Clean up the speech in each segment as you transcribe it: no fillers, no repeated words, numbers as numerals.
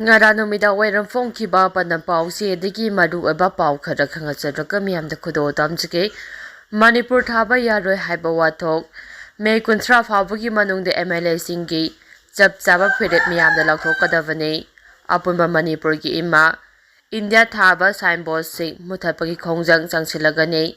Ngara numida wairam phongkiba panam se degi maru eba pau khara khangachadraka miyamda khudo tamjike Manipur thaba yaroi haiba wathok May 13 fawbagi manungda MLA singgi Chap chaba phirep miyamda Laothokadabani apunba Manipur gi ima India thaba signboard sing muthapagi khongjang changsilagani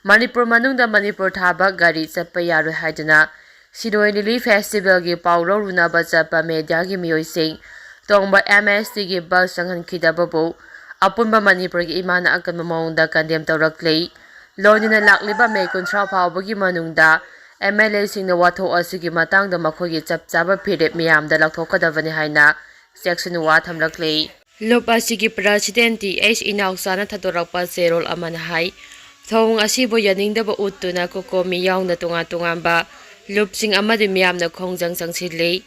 Manipur manungda Manipur thaba gari chappa yaroi haidana Sidoi Lili Festival gi paulo runaba chappa media gi miyoi sing Tongba MST gi bal sanghan khidababu apunba Manipur gi imana akan maungda kandem tawrakli Lonina lakliba May 13 fawbagi manungda MLA singna wathok asigi matangda makhogi chap chaba phirep miyamda Laothokadabani haina section wa thamrakli Lup asigi president H inausana thatorakpa serol amana hai thong asibo yaningdaba uttuna kokomi yaungna tunga lupsing amadi miyamna khongjang changsilei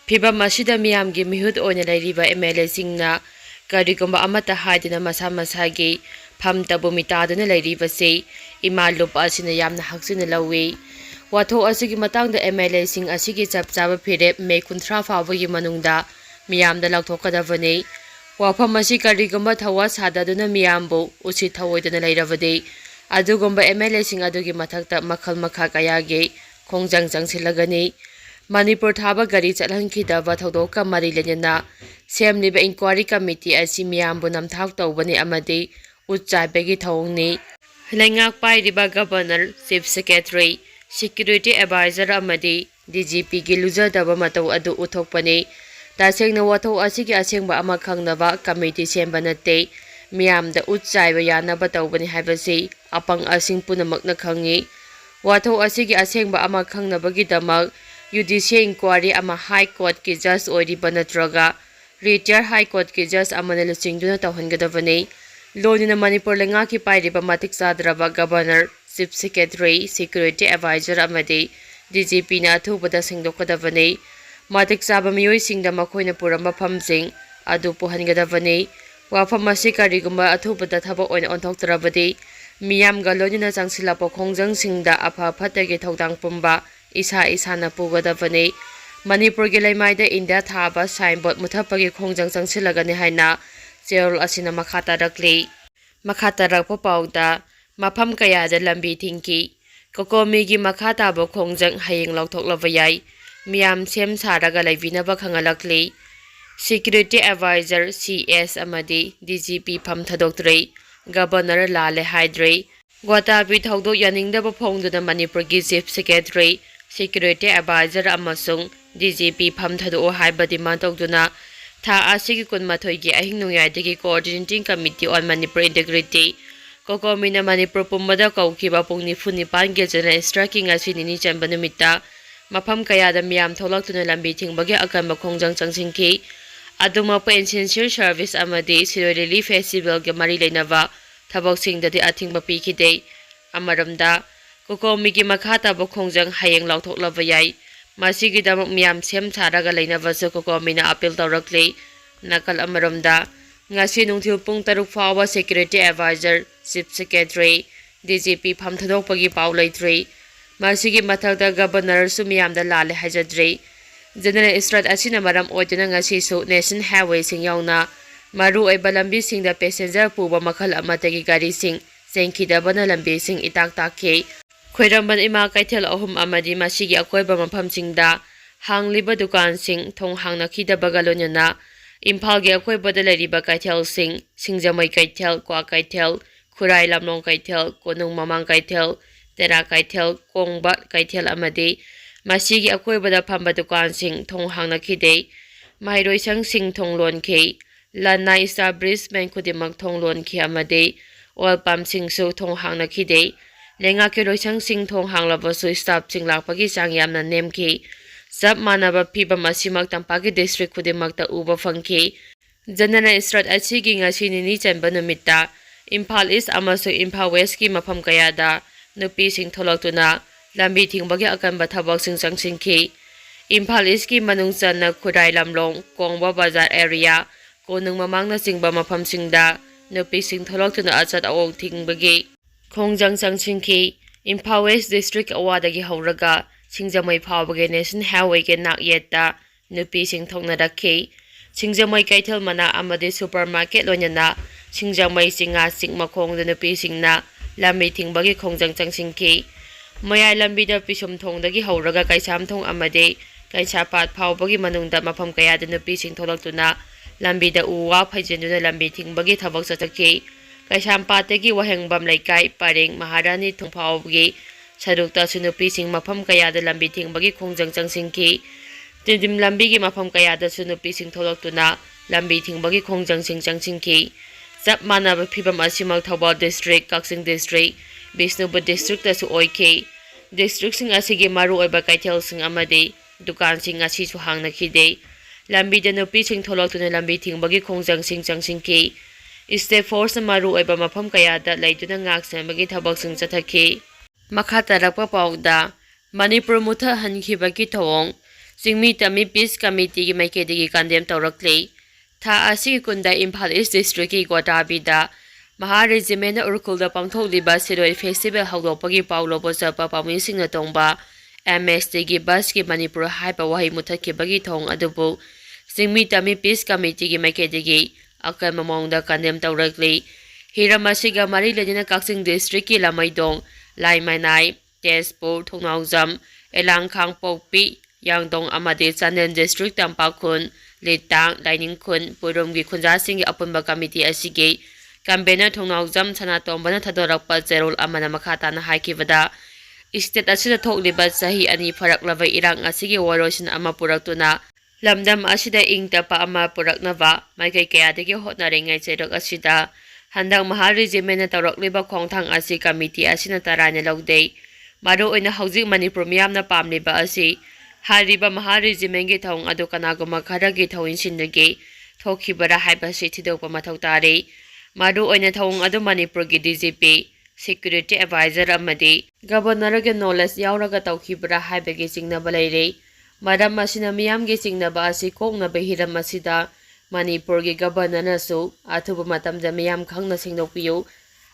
Phibam asida miyamgi mihut oina lairiba MLA singna karigomba amata haidina masa masagi phamtabu mitaduna lairiba se ima lup asina yamna haksina lawi wathok asigi matangda MLA sing asigi chap chaba phirep May 13 fawbagi manungda miyamda Laothokadabani wafam asi karigomba thawa sadaduna miyambu usi thawoiduna lairabadi adugomba MLA sing adugi mathakta makhal makha kayagi khongjang changsilagani Manipur thaba gari chalhankhidaba thodoka mari lenena semliba inquiry committee asi miyambu namthak tawbani amadi utchaibegi thongni lengak pairiba governor chief secretary security advisor amadi DGP gi lujadaba matau adu uthokpani tasengna wathok asigi asengba ama khangnaba committee semba natte miyamda utchaiba yanaba tawbani haibasi apang asing punamakna khangi wathok asigi asengba ama khangnabagi damak Judicial Inquiry ama High Court ki Judge oiriba natraga Retired High Court ki Judge amana lusingduna tawhangadabani lonina Manipur lenga ki pairiba matik sadraba Governor Chief Secretary Security Advisor amadi DGP na athubada singdokadabani matik saba miyoi singda makhoina puramba phamsing adu puhangadabani wafam asi karigumba athubada thaba oina onthoktarabadi miyamga lonina changsilapa khongjang singda apha phatagi thodang pumba isa isana pugadabani Manipur gi laimaida India thaba signboard muthapagi khongjang changsilagani haina cherol asina makhata rakpa pauda mafam kayada lambi thingki kokomi gi makhata bo khongjang hayeng lauthoklaba yai miyam sem saraga laibinaba khangalakli Security Advisor CS amadi DGP pham thadoktre Governor Lale Haidre Gwatabi thawdok yaningdaba phongduna Manipur gi Chief Secretary Security Advisor amasung DGP pham thado haiba demand tawduna tha asigi kunmathoi gi ahing nungyai coordinating committee on Manipur integrity kokomina Manipur pumbada kaukiba pungni funi pange jana striking asinini chanba numita mafam kayada miyam tholaktuna lambi thingbagi akanba khongjang changsingki aduma pa essential service amadi Siroli Festival ge mari leinaba thabok singdadi athingba pikide amaramda kokomi gi makhata bo khongjang hayeng lauthoklaba yai masigi damak miyam sem tharaga leinaba so kokomi na appeal tawrakle nakal amaramda ngasi nungthil pung 6 fawa Security Advisor Chief Secretary DGP pham thadokpagi paw leitre masigi mathakda Governor sumiyamda lale hajadre General Strat asina maram oiduna ngasi su National Highway sing yauna maru ai balambi sing da passenger puba makhal amatagi gari sing sengkhidabana lambi sing itak takhe Khoiramban ima kaithel ahum amadi masigi akoiba mafam singda hangliba dukan sing thong hangna khidabaga lonana Imphal ge akoibada lairiba kaithel sing singjamai kaithel kwa kaithel khurai lamlong kaithel konung mamang kaithel tera kaithel kongba kaithel amadi masigi akoibada phamba dukan sing thong hangna khide mairoi sang sing thong lon khe lana establishment khudimak thong lon khe amadi oil pump sing su thong hangna khide lenga ke roisang sing thong hanglaba su staff sing lakpagi sang yamna nemki sab manaba phibam asimak tampagi district khudimakta uba phangki janana strat asigi ngasini ni chanba numita Imphal East amasu Imphal West ki mafam kayada nupi sing tholaktuna lambi thingbagi akanba thabak sing changsingki Imphal East ki manungchanna Khurai Lamlong Kongba Bazar area konung mamangna singba mafam singda nupi sing tholaktuna achat awong thingbagi khongjang changsingki Imphal West District awadagi hauraga singjamai phawbage National Highway ge nak yetta nupi sing thokna rakhi Singjamai Kaithal Mana Amadi Supermarket Lonyana Singjamai Singa Sing Makong the Nupi Singna Lambi Tingbagi Kongjang Changsingki Maya Lambi the Pishum Tong the Gihoraga Kaisam Tong Amade Kaisapat Pau Bagi Manunda Mapam Kaya the Nupi Sing Tolotuna Lambi the Uwa Pajenduna Lambi Tingbagi Tabak Sataki Kaisam Pategi Wahang Bam Laikai Paring Maharani Tung Paugi Sadukta Sunupi Sing Mapam Kaya the Lambi Tingbagi Kongjang Changsingki Tindim Lambi gi mafam kaya da sunupi sing tholok-tuna lambi thingbagi khongjang sing changsingki Chap manaba phibam asimak Thobal district Kaksing district Bishnupur district da su oike district sing asigi maru oiba kaithel sing amade dukan sing asi su hangna khide lambi da nupi sing tholok-tuna lambi thingbagi khongjang sing changsingki step force maru oiba mafam kaya da laituna ngak sembagi thabak sing chathaki makha tarakpa pawda Manipur mutha hankhibagi thawong Singmi Tami Peace Committee ki maikedi kandem taurakle tha asi kunda Imphal East District ki Gwadabi-da Maha Regiment Urkul da pangthokliba Siroi Festival hawdokpagi paulo bosapa pamisingna tongba MST ki bus ki Manipur haiba wahi muthakkibagi thong adubu Singmi Tami Peace Committee ki maikedi akal mamongda kandem taurakle Hiramasiga mari lejina Kaksing District ki Lamaidong Laimanai Tezpur Thongnaujam Elangkhang Pokpi Yangdong Amade Chanden District Tampakun Litang Lining Kun Purumgi Khunjasing Apunba Committee asige Campaigner Thongnaujam Sanatomba Thadorakpa Zerol Amana Makhatana haikibada State asida thokliba sahi ani pharaklaba irang asige warosin ama puraktuna lamdam asida ingtapa ama puraknava maikai kayadagi hotnaringai chedok asida handang Maha Regiment tawrakliba khongthang asi committee asina tarana logdei maru oina hauzik Manipur miyamna pamliba asi Hariba Maha Regiment gi thong adu kanaguma kharagi thawin sindagi thokhibara haiba si thidokpa mathau tare maru oina thong adu Manipur gi DGP security advisor amadi governor ge knowledge yauraga tawkhibara haiba gi singnaba leire madam asina miyam gi singnaba asi kokna behiram asida Manipur gi governor nasu athuba matamda miyam khangna singdokpiyu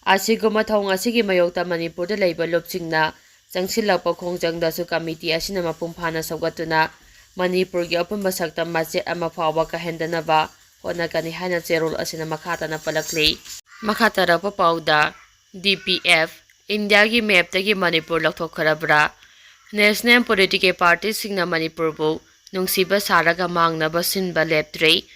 asiguma thong asigi mayokta Manipur da leiba lopsingna Changsilakpa khongjangda su committee asina mapum phana saugatuna Manipur gi apunba sakta mache ama fawa ka hendanaba honakani haina cherol asina makhatana palakle makhatara pa pauda DPF India gi map tagi Manipur Louthokhrabar National Political Party singna Manipur bu nungsiba saraga mangnaba sinba leptre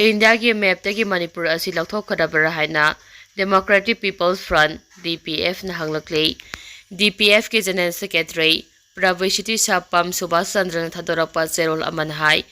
India gi map tagi Manipur asi Louthokhrabar haina Democratic People's Front DPF na hanglakle DPF ke General Secretary Pravishiti Sapam Subhash Chandra Thadorakpa Zerol Amanhai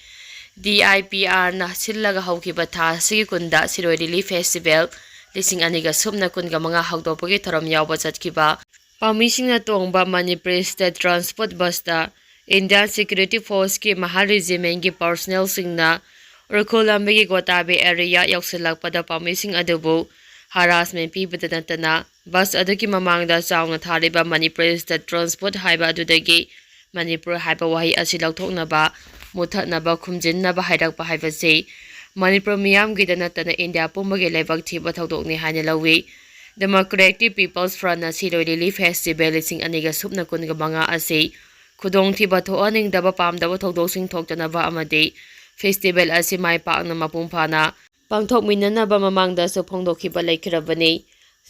DIPR na sillaga hawkiba tha sigi kunda Siroi Relief Festival lising aniga subna kunga mga hawdopagi tharam yawba chatkiba pamisingna tongba Manipur State Transport Busta Indian Security Force ki Maha Regiment ki personnel singna Urkulambagi Gwadabi area yaksilakpada pamising adubu harassment pibada natana bus aduki mamangda chaungna thariba Manipur State Transport haiba adudagi Manipur haiba wahi asi lauthoknaba muthatnaba khumjinnaba hairakpa haibase Manipur miyam gida natana India pumbagi lebak thiba thodokni haina lawi Democratic People's Front na Siroi Relief Festival lising aniga subna kunga manga asi khudong thiba thoaning daba pamdaba thodosing thoktanaba amade festival asi mai pakna mapumphana Pangthok minanaba mamangda su phongdokhiba laikhrabani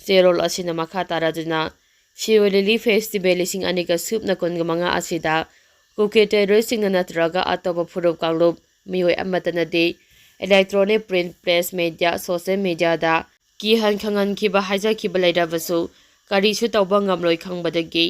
Zerol asina makha taraduna Siroi Relief Festival lising aniga subna kunga manga asida kuketeroi singna natraga atoba phurup kanglup miyoi amatanadi electronic print press media social media da ki han khangan khiba haja khiba lairabasu karisu tawba ngamloi khangbadagi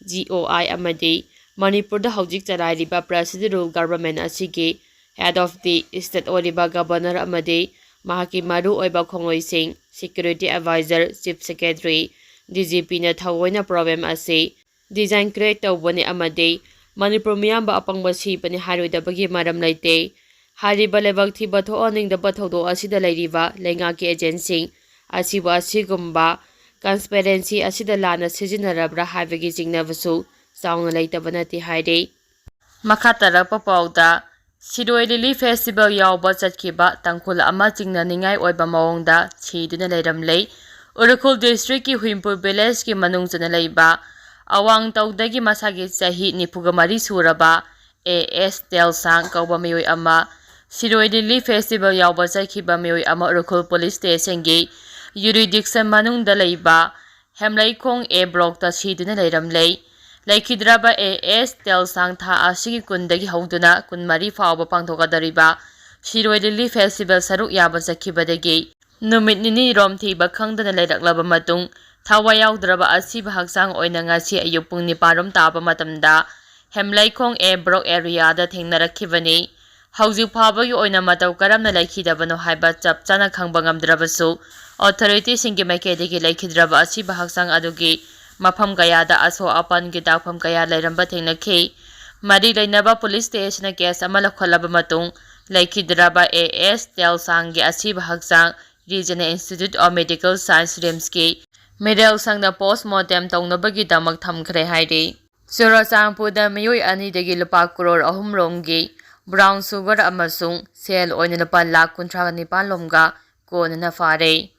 GOI amadi Manipur da hawjik charairiba president rule government asigi head of the state oriba governor amadi Mahaki maru oiba khongoi sing security advisor chief secretary DGP na thawoina problem ase design create tawbani amade Manipur miyamba apangba sipani haroidabagi maram laite hariba lebak thiba thoaning da bathodo asida lairiba lengaki agency asiba asigumba transparency asida lana sijinarabra haibagi jingnabasu saungna laitabanati haide makhatara papauda Siroi Relief Festival yawba chatkiba tangkhul ama chingnaningai oiba mawongda chiduna leiramlei Urukul District ki Huimpur Village ki manungchana leiba awang tawdagi masagi chahi 94 suraba AS Telsang kauba miyoi ama Siroi Lili Festival yauba chakhiba mioi ama Urukhul Police Station gi jurisdiction manungda leiba Hemlaikhong A block ta siduna leiramlei Laikhidraba AS Telsang tha asigi kundagi hauduna kunmari fauba pangthokadariba Siroi Lili Festival saruk yaba chakhibadagi numit nini rom thiba khangdana leiraklaba matung thawa yaudraba asiba haksang oina ngasi ayuk pung 9 taba matamda Hemlaikhong A block area da thengnarakibani Hauzik phabagi oina matau karamna laikhidabano haiba chap chana khangba ngamdrabasu authority singi maikhaidagi laikhidraba asiba haksang adugi mafam kayada aso apan gi dakpham kaya lairamba thengnakhi mari lainaba police station case ama lakholaba matung laikhidraba AS Telsang gi asiba haksang Regional Institute of Medical Science RIMS ki medal sangna postmortem taungnabagi damak thamkhre hairi Churachandpurda miyoi ani dagi lupa crore 3 romgi brown sugar amasung sel oina lupa lakh 39 lomga konana fare